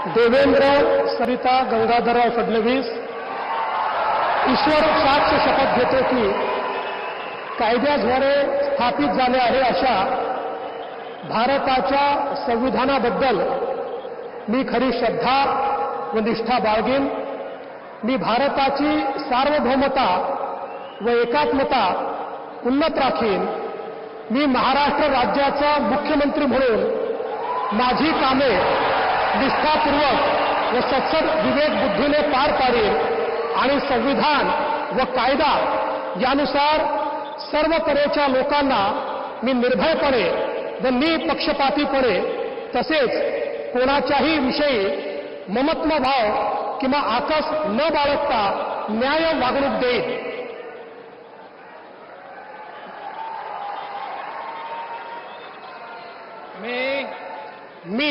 देवेंद्र सरिता गंगाधरराव फडणवीस ईश्वर साक्ष शपथ घेतो की कायद्याद्वारे स्थापित झाले आहे अशा भारताच्या संविधानाबद्दल मी खरी श्रद्धा व निष्ठा बाळगेन। मी भारताची सार्वभौमता व एकात्मता उन्नत राखीन। मी महाराष्ट्र राज्याचा मुख्यमंत्री म्हणून माझी कामे निष्ठापूर्वक व सत्सद विवेक बुद्धीने पार पाडेन आणि संविधान व कायदा यानुसार सर्व तऱ्हेच्या लोकांना मी निर्भयपणे व निपक्षपातीपणे तसेच कोणाच्याही विषयी ममत्वभाव किंवा आकस न बाळगता न्याय वागणूक देईन। मी